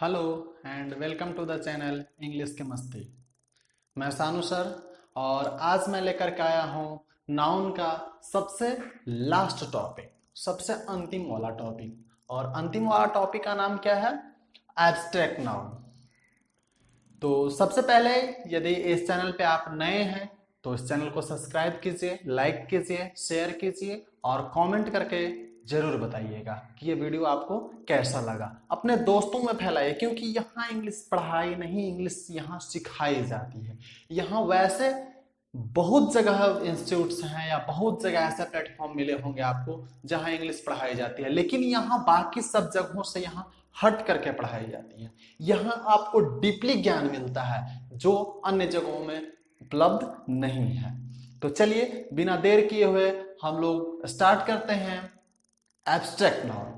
Hello and welcome to the channel English की मस्ती। मैं सानू सर और आज मैं लेकर के आया हूँ नाउन का सबसे लास्ट टॉपिक, सबसे अंतिम वाला टॉपिक। और अंतिम वाला टॉपिक का नाम क्या है? Abstract noun. तो सबसे पहले यदि इस चैनल पे आप नए हैं तो इस चैनल को सब्सक्राइब कीजिए, लाइक कीजिए, शेयर कीजिए और कमेंट करके जरूर बताइएगा कि ये वीडियो आपको कैसा लगा। अपने दोस्तों में फैलाइए क्योंकि यहाँ इंग्लिश पढ़ाई नहीं, इंग्लिश यहाँ सिखाई जाती है। यहाँ वैसे बहुत जगह इंस्टीट्यूट्स हैं या बहुत जगह ऐसे प्लेटफॉर्म मिले होंगे आपको जहाँ इंग्लिश पढ़ाई जाती है, लेकिन यहाँ बाकी सब जगहों से यहाँ हट करके पढ़ाई जाती है। यहाँ आपको डीपली ज्ञान मिलता है जो अन्य जगहों में उपलब्ध नहीं है। तो चलिए बिना देर किए हुए हम लोग स्टार्ट करते हैं एब्स्ट्रैक्ट नाउन।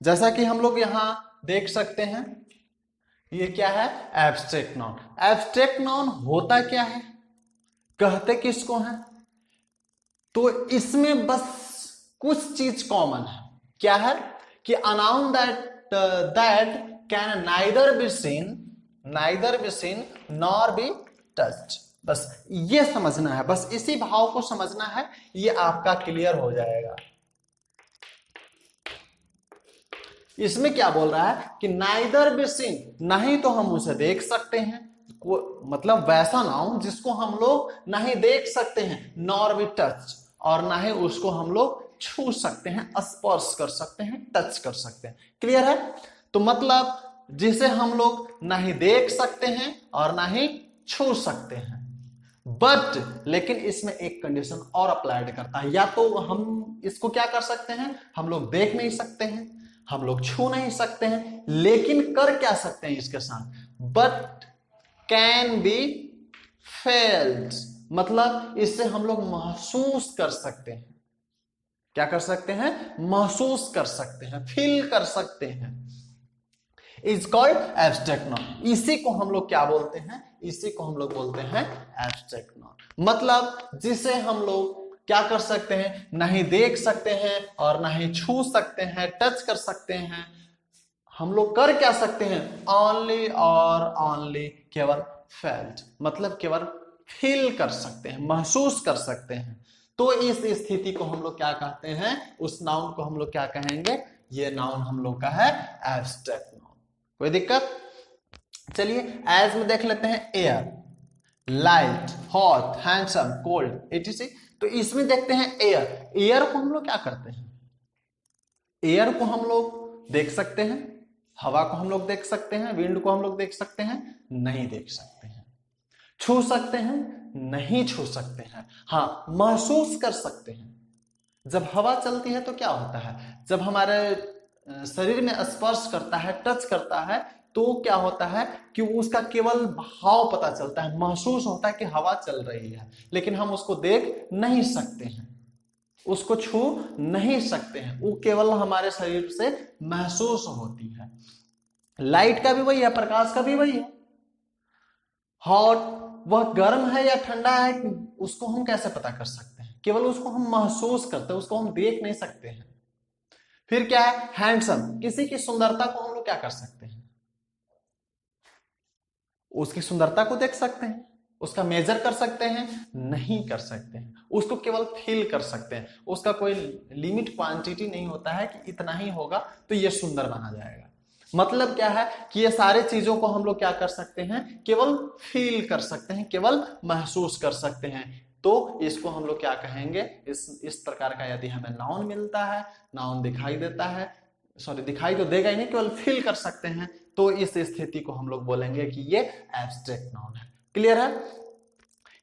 जैसा कि हम लोग यहां देख सकते हैं, ये क्या है? Abstract noun. एब्स्ट्रैक्ट नाउन होता क्या है, कहते किसको है? तो इसमें बस कुछ चीज कॉमन है। क्या है कि a noun that can neither be seen nor be touched। बस ये समझना है, बस इसी भाव को समझना है, ये आपका क्लियर हो जाएगा। इसमें क्या बोल रहा है कि नाइदर बी सीन, नहीं तो हम उसे देख सकते हैं, मतलब वैसा नाउन जिसको हम लोग नहीं देख सकते हैं, नॉर बी टच, और ना ही उसको हम लोग छू सकते हैं, स्पर्श कर सकते हैं, टच कर सकते हैं। क्लियर है? तो मतलब जिसे हम लोग नहीं देख सकते हैं और ना ही छू सकते हैं, बट लेकिन इसमें एक कंडीशन और अप्लाइड करता है। या तो हम इसको क्या कर सकते हैं, हम लोग देख नहीं सकते हैं, हम लोग छू नहीं सकते हैं, लेकिन कर क्या सकते हैं इसके साथ? बट कैन बी फेल्ड, मतलब इससे हम लोग महसूस कर सकते हैं। क्या कर सकते हैं? महसूस कर सकते हैं, फील कर सकते हैं। Is called abstract noun. इसी को हम लोग क्या बोलते हैं? इसी को हम लोग बोलते हैं एब्स्ट्रैक्ट नाउन। मतलब जिसे हम लोग क्या कर सकते हैं, नहीं देख सकते हैं और नहीं छू सकते हैं, टच कर सकते हैं। हम लोग कर क्या सकते हैं? ओनली और ओनली, केवल फेल्ट, मतलब केवल फील कर सकते हैं, महसूस कर सकते हैं। तो इस स्थिति को हम लोग क्या कहते हैं? उस नाउन को हम लोग क्या कहेंगे? ये नाउन हम लोग का है एब्स्ट्रैक्ट नाउन। कोई दिक्कत? चलिए एज में देख लेते हैं, air, light, hot, handsome, cold, etc। तो इसमें देखते हैं एयर। एयर को हम लोग क्या करते हैं? एयर को हम लोग देख सकते हैं, हवा को हम लोग देख सकते हैं, विंड को हम लोग देख सकते हैं, नहीं देख सकते हैं। छू सकते हैं, नहीं छू सकते हैं। हाँ, महसूस कर सकते हैं। जब हवा चलती है तो क्या होता है? जब हमारे शरीर में स्पर्श करता है, टच करता है, तो क्या होता है कि उसका केवल भाव पता चलता है, महसूस होता है कि हवा चल रही है, लेकिन हम उसको देख नहीं सकते हैं, उसको छू नहीं सकते हैं, वो केवल हमारे शरीर से महसूस होती है। लाइट का भी वही है, प्रकाश का भी वही है। हॉट, वह गर्म है या ठंडा है, उसको हम कैसे पता कर सकते हैं? केवल उसको हम महसूस करते हैं, उसको हम देख नहीं सकते हैं। फिर क्या है? हैंडसम, किसी की सुंदरता को हम लोग क्या कर सकते हैं? उसकी सुंदरता को देख सकते हैं, उसका मेजर कर सकते हैं? नहीं कर सकते हैं। उसको केवल फील कर सकते हैं। उसका कोई लिमिट क्वांटिटी नहीं होता है कि इतना ही होगा तो ये सुंदर बना जाएगा। मतलब क्या है कि ये सारे चीजों को हम लोग क्या कर सकते हैं? केवल फील कर सकते हैं, केवल महसूस कर सकते हैं। तो इसको हम लोग क्या कहेंगे? इस प्रकार का यदि हमें नाउन मिलता है, नाउन दिखाई देता है, सॉरी दिखाई तो देगा ही नहीं, केवल फील कर सकते हैं, तो इस स्थिति को हम लोग बोलेंगे कि ये एब्स्ट्रैक्ट नाउन है। क्लियर है?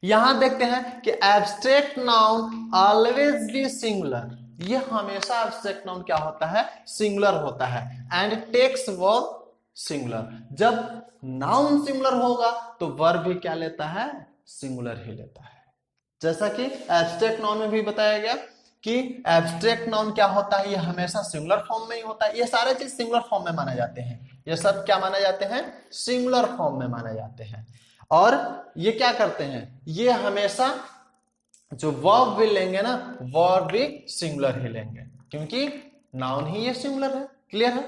यहां देखते हैं कि abstract noun always be singular. ये हमेशा एब्स्ट्रैक्ट नाउन क्या होता है? सिंगुलर होता है। And takes verb singular. जब नाउन सिंगुलर होगा तो वर्ब भी क्या लेता है? सिंगुलर ही लेता है। जैसा कि एब्स्ट्रैक्ट नाउन में भी बताया गया कि एब्स्ट्रैक्ट नाउन क्या होता है, ये हमेशा सिंगुलर फॉर्म में ही होता है। ये सारे चीज सिंगुलर फॉर्म में माने जाते हैं। ये सब क्या माने जाते हैं? सिंगुलर फॉर्म में माने जाते हैं। और ये क्या करते हैं? ये हमेशा जो वर्ब भी लेंगे ना, वर्ब भी सिंगुलर ही लेंगे, क्योंकि नाउन ही ये सिंगुलर है। क्लियर है?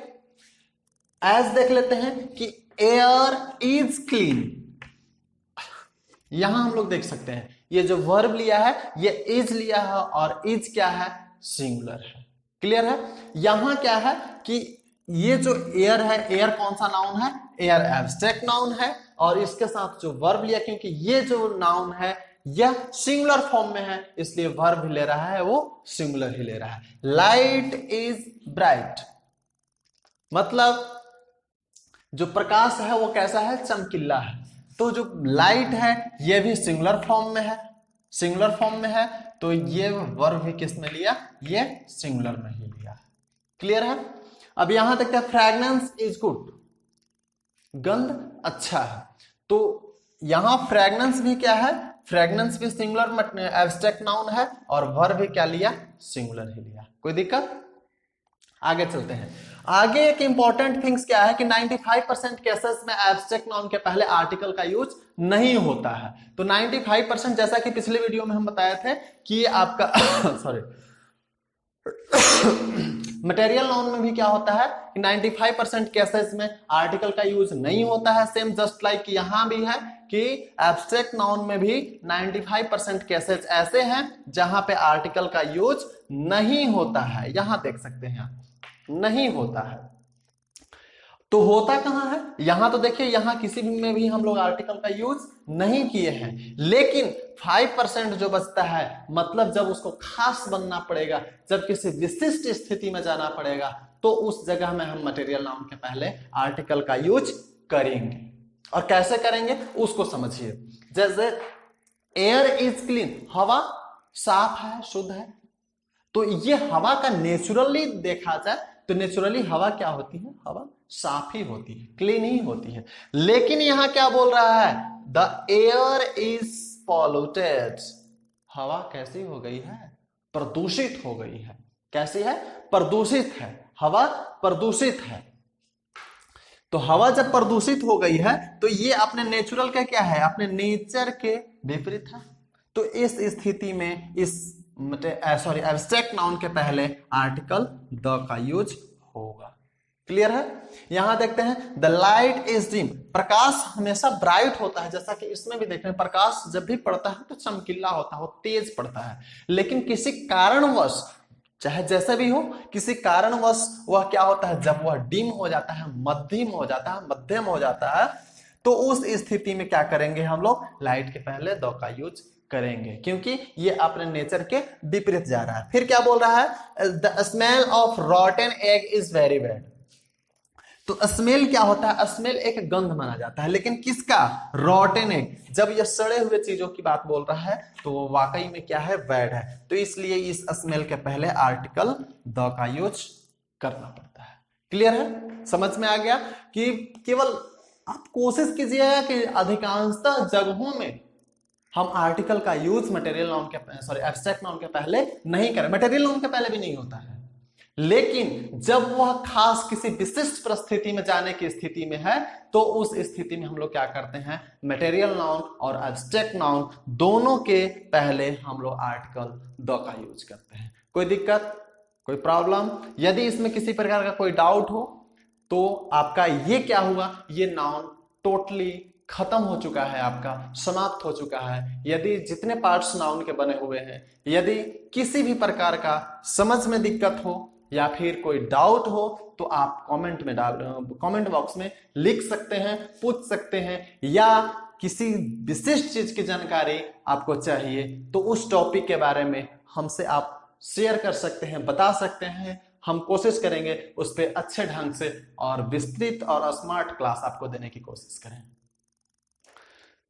एज देख लेते हैं कि एयर इज क्लीन। यहां हम लोग देख सकते हैं ये जो वर्ब लिया है ये इज लिया है और इज क्या है, सिंगुलर है। क्लियर है। यहां क्या है कि ये जो एयर है, एयर कौन सा नाउन है, एयर एब्स्ट्रैक्ट नाउन है, और इसके साथ जो वर्ब लिया, क्योंकि ये जो नाउन है यह सिंगुलर फॉर्म में है इसलिए वर्ब ले रहा है वो सिंगुलर ही ले रहा है। लाइट इज ब्राइट, मतलब जो प्रकाश है वो कैसा है, चमकीला है। तो जो लाइट है ये भी सिंगुलर फॉर्म में है, सिंगुलर फॉर्म में है, तो ये वर्ब भी किस में लिया, ये सिंगुलर में ही लिया। क्लियर है। अब यहां देखते हैं फ्रेग्रेंस इज गुड, गंध अच्छा है। तो यहां फ्रेग्रेंस भी क्या है, फ्रेग्रेंस भी सिंगुलर एब्स्ट्रैक्ट नाउन है और वर्ब भी क्या लिया, सिंगुलर ही लिया। कोई दिक्कत। आगे चलते हैं। आगे एक इंपॉर्टेंट थिंग्स क्या है कि 95% केसेस में एब्स्ट्रैक्ट नाउन के पहले आर्टिकल का यूज नहीं होता है। तो 95% जैसा कि पिछले वीडियो में हम बताए थे कि आपका सॉरी मटेरियल नाउन में भी क्या होता है कि 95% केसेस में आर्टिकल का यूज नहीं होता है। सेम जस्ट लाइक यहां भी है कि एब्स्ट्रैक्ट नाउन में भी 95% केसेस ऐसे हैं जहां पे आर्टिकल का यूज नहीं होता है। यहां देख सकते हैं आप, नहीं होता है। तो होता कहां है, यहां तो देखिए यहां किसी में भी हम लोग आर्टिकल का यूज नहीं किए हैं, लेकिन 5% जो बचता है, मतलब जब उसको खास बनना पड़ेगा, जब किसी विशिष्ट स्थिति में जाना पड़ेगा, तो उस जगह में हम मटेरियल नाउन के पहले आर्टिकल का यूज करेंगे। और कैसे करेंगे उसको समझिए। जैसे एयर इज क्लीन, हवा साफ है, शुद्ध है। तो ये हवा का नेचुरली देखा जाए तो नेचुरली हवा क्या होती है, हवा साफ ही होती है, क्लीन ही होती है। लेकिन यहां क्या बोल रहा है, द एयर इज पॉल्यूटेड, हवा कैसी हो गई है, प्रदूषित हो गई है। कैसी है, प्रदूषित है, हवा प्रदूषित है। तो हवा जब प्रदूषित हो गई है तो ये अपने नेचुरल का क्या है, अपने नेचर के विपरीत है। तो इस स्थिति में इस एब्स्ट्रैक्ट नाउन के पहले आर्टिकल द का यूज होगा। क्लियर है। यहां देखते हैं द लाइट इज डिम, प्रकाश हमेशा ब्राइट होता है। जैसा कि इसमें भी देख रहे हैं, प्रकाश जब भी पड़ता है तो चमकीला होता है, वो तेज पड़ता है। लेकिन किसी कारणवश, चाहे जैसे भी हो, किसी कारणवश वह क्या होता है, जब वह डिम हो जाता है, मध्यम हो जाता है, मध्यम हो जाता है, तो उस स्थिति में क्या करेंगे हम लोग, लाइट के पहले द का यूज करेंगे, क्योंकि ये अपने नेचर के विपरीत जा रहा है। फिर क्या बोल रहा है, the smell of रॉटन egg is very bad. तो स्मेल क्या होता है, स्मेल एक गंध माना जाता है, लेकिन किसका, रॉटन एग। जब ये सड़े हुए चीजों की बात बोल रहा है तो वो वाकई में क्या है, बैड है। तो इसलिए इस स्मेल के पहले आर्टिकल द का यूज करना पड़ता है। क्लियर है, समझ में आ गया। कि केवल आप कोशिश कीजिएगा कि अधिकांशतः जगहों में हम आर्टिकल का यूज मटेरियल नाउन के, सॉरी एब्स्ट्रैक्ट नाउन के पहले नहीं करें। मटेरियल नाउन के पहले भी नहीं होता है, लेकिन जब वह खास किसी विशिष्ट परिस्थिति में जाने की स्थिति में है तो उस स्थिति में हम लोग क्या करते हैं, मटेरियल नाउन और एब्स्ट्रैक्ट नाउन दोनों के पहले हम लोग आर्टिकल द का यूज करते हैं। कोई दिक्कत, कोई प्रॉब्लम। यदि इसमें किसी प्रकार का कोई डाउट हो तो आपका ये क्या हुआ, ये नाउन टोटली खत्म हो चुका है, आपका समाप्त हो चुका है। यदि जितने पार्ट्स नाउन के बने हुए हैं, यदि किसी भी प्रकार का समझ में दिक्कत हो या फिर कोई डाउट हो तो आप कमेंट बॉक्स में लिख सकते हैं, पूछ सकते हैं, या किसी विशिष्ट चीज की जानकारी आपको चाहिए तो उस टॉपिक के बारे में हमसे आप शेयर कर सकते हैं, बता सकते हैं। हम कोशिश करेंगे उस पर अच्छे ढंग से और विस्तृत और स्मार्ट क्लास आपको देने की कोशिश करें।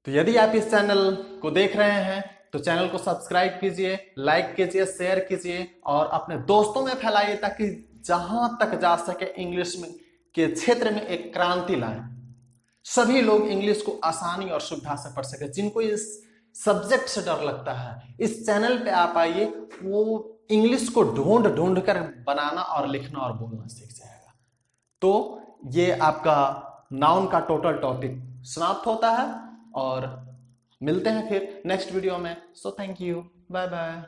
तो यदि आप इस चैनल को देख रहे हैं तो चैनल को सब्सक्राइब कीजिए, लाइक कीजिए, शेयर कीजिए और अपने दोस्तों में फैलाइए, ताकि जहां तक जा सके इंग्लिश में के क्षेत्र में एक क्रांति लाएं। सभी लोग इंग्लिश को आसानी और सुविधा से पढ़ सके। जिनको इस सब्जेक्ट से डर लगता है, इस चैनल पे आप आइए, वो इंग्लिश को ढूंढ कर बनाना और लिखना और बोलना सीख जाएगा। तो ये आपका नाउन का टोटल टॉपिक समाप्त होता है और मिलते हैं फिर नेक्स्ट वीडियो में। So thank you, bye bye.